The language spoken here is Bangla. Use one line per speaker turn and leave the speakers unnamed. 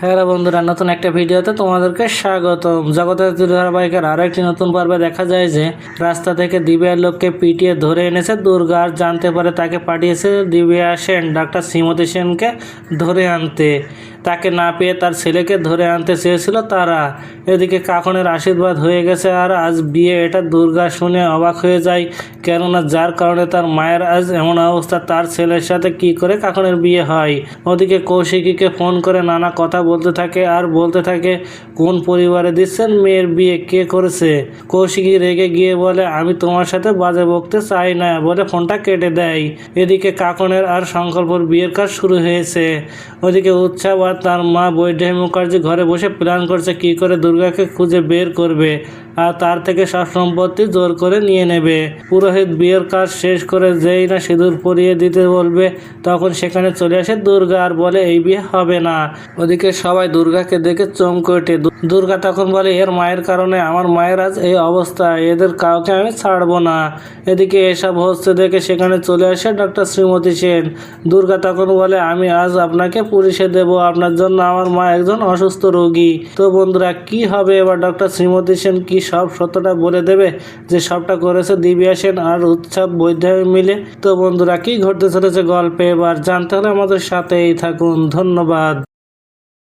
হ্যালো বন্ধুরা, নতুন একটা ভিডিওতে তোমাদেরকে স্বাগতম। জগতের ধারাবাহিকের আরো একটি নতুন পর্বে দেখা যায় যে রাস্তা থেকে দিব্যার লোককে পিটিয়ে ধরে এনেছে দুর্গা, আর জানতে পারে তাকে পাঠিয়েছে দিব্যা সেন ডাক্তার শ্রীমতী সেনকে ধরে আনতে। তাকে না পেয়ে তার ছেলেকে ধরে আনতে চেয়েছিল তারা। এদিকে কাকনের আশীর্বাদ হয়ে গেছে আর আজ বিয়ে, এটা দুর্গা শুনে অবাক হয়ে যায়। কেননা যার কারণে তার মায়ের আজ এমন অবস্থা, তার ছেলের সাথে কি করে কাকনের বিয়ে হয়। ওদিকে কৌশিকীকে ফোন করে নানা কথা বলতে থাকে আর বলতে থাকে কোন পরিবারে দিচ্ছেন মেয়ের বিয়ে, কে করেছে। কৌশিকী রেগে গিয়ে বলে আমি তোমার সাথে বাজে বকতে চাই না বলে ফোনটা কেটে দেয়। এদিকে কাকনের আর সংকল্পর বিয়ের কাজ শুরু হয়েছে। ওদিকে উৎসব আর তার মা বৈদেহী মুখার্জি ঘরে বসে প্ল্যান করছে কি করে দুর্গাকে খুঁজে বের করবে আর তার থেকে সব সম্পত্তি জোর করে নিয়ে নেবে। পুরোহিত বিয়ের কাজ শেষ করে যেই না সিঁদুর পরিয়ে দিতে বলবে, তখন সেখানে চলে আসে দুর্গা আর বলে এই বিয়ে হবে না। ওদিকে সবাই দুর্গাকে দেখে চমকে ওঠে। দুর্গা তখন বলে এর মায়ের কারণে আমার মায়ের আজ এই অবস্থা, এদের কাউকে আমি ছাড়বো না। এদিকে এসব হচ্ছে দেখে সেখানে চলে আসে ডক্টর শ্রীমতী সেন। দুর্গা তখন বলে আমি আজ আপনাকে পুলিশে দেব, আপনার জন্য আমার মা একজন অসুস্থ রোগী। তো বন্ধুরা, কি হবে এবার? ডক্টর শ্রীমতী সেন কি সব সত্যটা বলে দেবে যে সবটা করেছে দিব্যা সেন আর উৎসব বৈদ্যনাথ মিলে? তো বন্ধুরা, কি ঘটতে চলেছে গল্পে এবার জানতে হলে আমাদের সাথেই থাকুন। ধন্যবাদ।